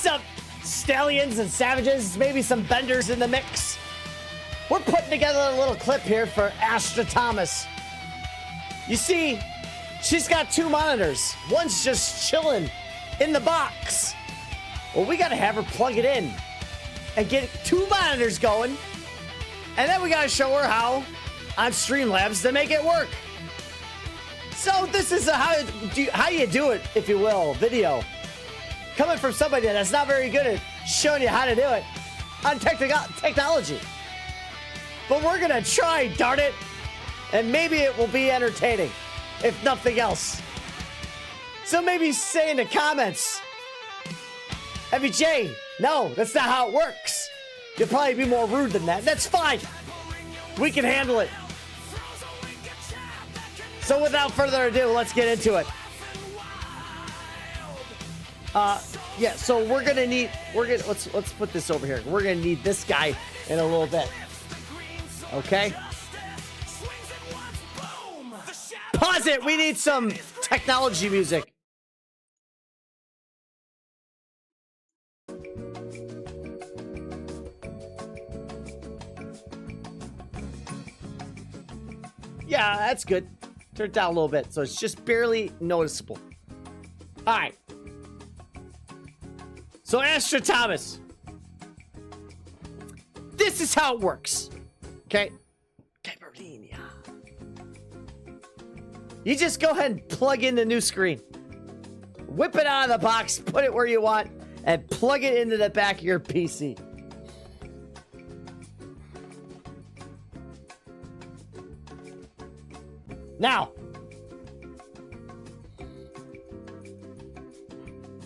What's up, stallions and savages? Maybe some benders in the mix. We're putting together a little clip here for Astra Thomas. You see, she's got 2 monitors. One's just chilling in the box. Well, we gotta have her plug it in and get 2 monitors going. And then we gotta show her how on Streamlabs to make it work. So this is how you do it, if you will, video. Coming from somebody that's not very good at showing you how to do it on technology. But we're gonna try, darn it. And maybe it will be entertaining, if nothing else. So maybe say in the comments, FBJ, no, that's not how it works. You'll probably be more rude than that. That's fine. We can handle it. So without further ado, let's get into it. Yeah, so let's put this over here. We're gonna need this guy in a little bit. Okay? Pause it, we need some technology music. Yeah, that's good. Turn it down a little bit so it's just barely noticeable. All right. So Astra Thomas. This is how it works. Okay? You just go ahead and plug in the new screen. Whip it out of the box, put it where you want, and plug it into the back of your PC. Now,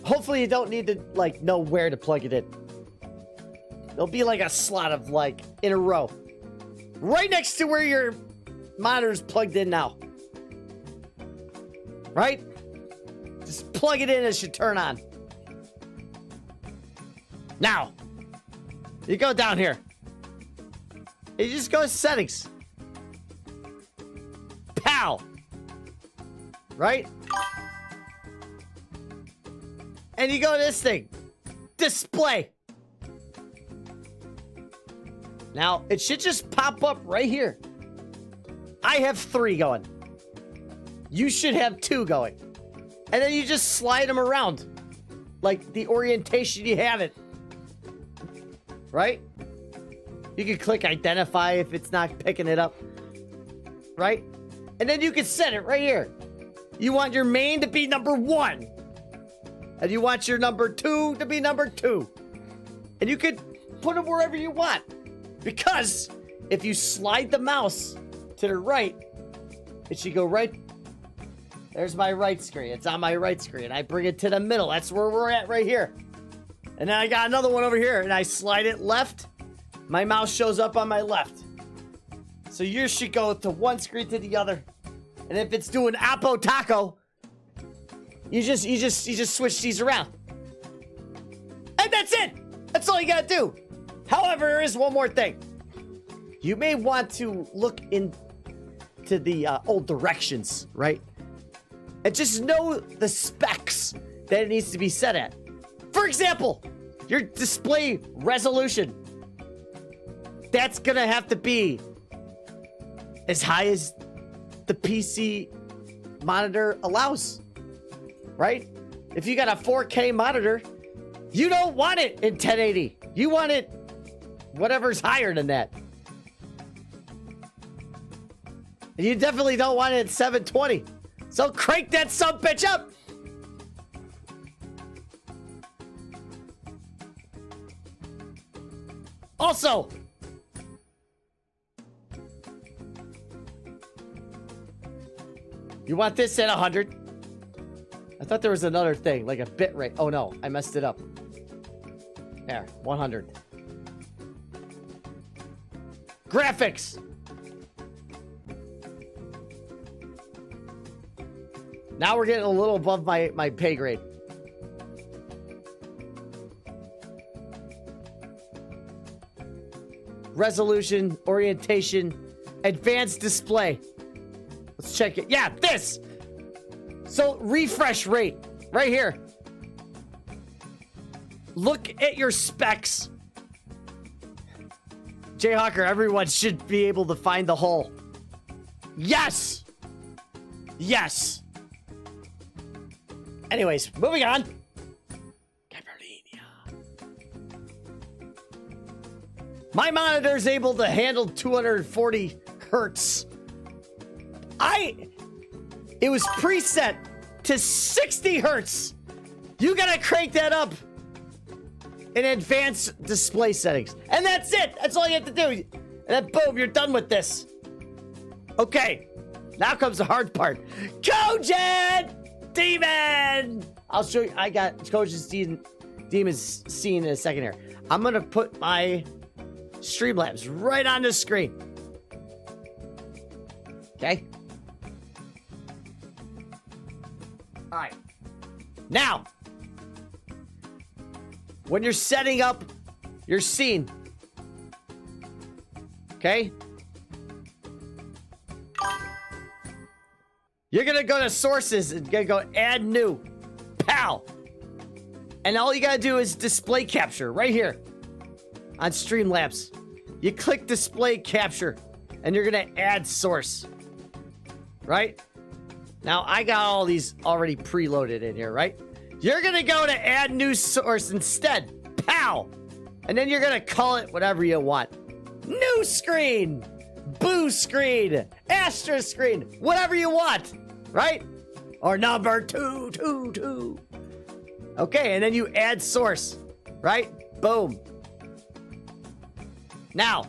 hopefully you don't need to know where to plug it in. There'll be a slot of in a row. Right next to where your monitor's plugged in now. Right? Just plug it in as you turn on. Now, you go down here. You just go to settings. Pow! Right? And you go to this thing. Display. Now, it should just pop up right here. I have 3 going. You should have 2 going. And then you just slide them around. Like the orientation you have it. Right? You can click identify if it's not picking it up. Right? And then you can set it right here. You want your main to be number 1. And you want your number 2 to be number 2. And you could put them wherever you want. Because if you slide the mouse to the right, it should go right. There's my right screen. It's on my right screen. I bring it to the middle. That's where we're at right here. And then I got another one over here. And I slide it left. My mouse shows up on my left. So yours should go to one screen to the other. And if it's doing Apo Taco, you just switch these around. And that's it. That's all you gotta do. However, there is one more thing. You may want to look into the old directions, right? And just know the specs that it needs to be set at. For example, your display resolution. That's gonna have to be as high as the PC monitor allows, right? If you got a 4K monitor, you don't want it in 1080. You want it whatever's higher than that. And you definitely don't want it at 720. So crank that subbitch up. Also, you want this at 100? I thought there was another thing, like a bit rate. Oh no, I messed it up. There, 100. Graphics. Now we're getting a little above my pay grade. Resolution, orientation, advanced display. Let's check it. Yeah, this. So refresh rate right here. Look at your specs. Jayhawker, everyone should be able to find the hole. Yes! Yes! Anyways, moving on. My monitor is able to handle 240 hertz. It was preset to 60 hertz. You gotta crank that up in advanced display settings. And that's it. That's all you have to do. And then boom, you're done with this. Okay, now comes the hard part. Cogent Demon! I'll show you. I got Cogent Demon's scene in a second here. I'm gonna put my Streamlabs right on the screen. Okay. All right. Now, when you're setting up your scene, okay, you're gonna go to sources and gonna go add new, pow, and all you gotta do is display capture right here on Streamlabs. You click display capture and you're gonna add source, right? Now I got all these already preloaded in here, right? You're gonna go to add new source instead, pow, and then you're gonna call it whatever you want. New screen, boo screen, astra screen, whatever you want, right? Or number 222. Okay, and then you add source, right? Boom. Now,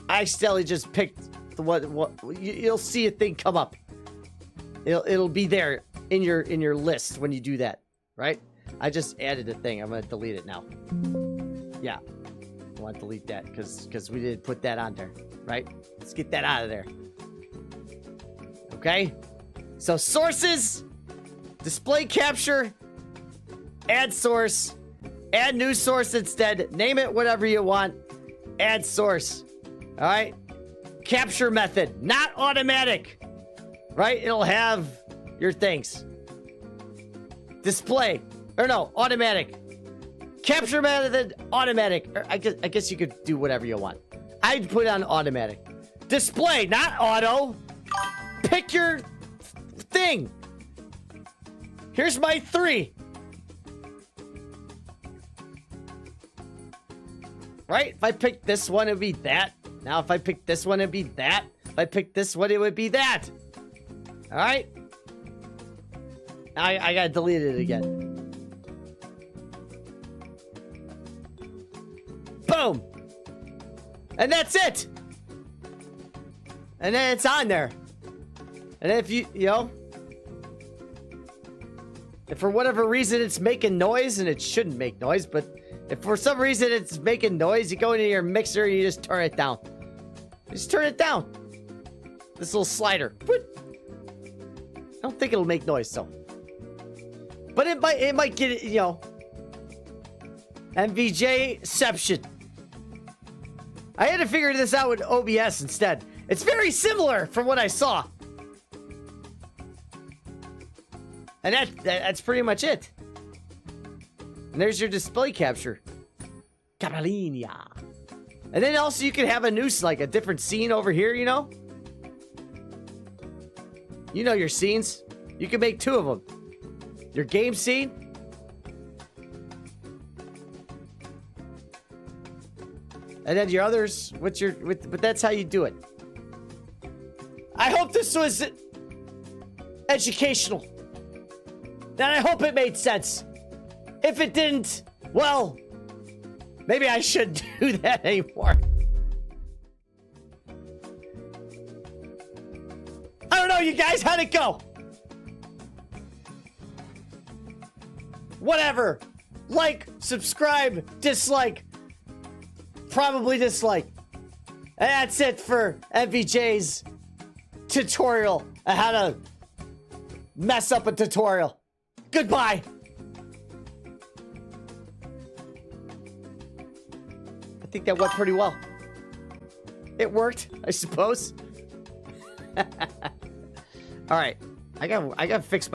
I accidentally just picked the what you'll see a thing come up. It'll be there in your list when you do that, right? I just added a thing. I'm gonna delete it now. Yeah, I want to delete that because we didn't put that on there, right? Let's get that out of there. Okay, so sources. Display capture, add source, add new source instead, name it whatever you want, add source, all right? Capture method, not automatic, right? It'll have your things. Display, or no, automatic. Capture method, automatic. Or I guess you could do whatever you want. I'd put on automatic. Display, not auto. Pick your thing. Here's my 3. Right? If I pick this one, it'd be that. Now, if I pick this one, it'd be that. If I pick this one, it would be that. All right? I gotta delete it again. Boom. And that's it. And then it's on there. And then if you know, if for whatever reason it's making noise, and it shouldn't make noise, but if for some reason it's making noise, you go into your mixer and you just turn it down. Just turn it down. This little slider. I don't think it'll make noise, so. But it might get it, you know. NVJception. I had to figure this out with OBS instead. It's very similar from what I saw. And that's pretty much it. And there's your display capture. Catalina. And then also you can have a new, like a different scene over here, you know? You know your scenes. You can make 2 of them. Your game scene. And then your others, but that's how you do it. I hope this was educational. And I hope it made sense. If it didn't, well, maybe I shouldn't do that anymore. I don't know, you guys, how'd it go? Whatever. Like, subscribe, dislike, probably dislike. And that's it for MVJ's tutorial on how to mess up a tutorial. Goodbye. I think that went pretty well. It worked, I suppose. All right. I got to fix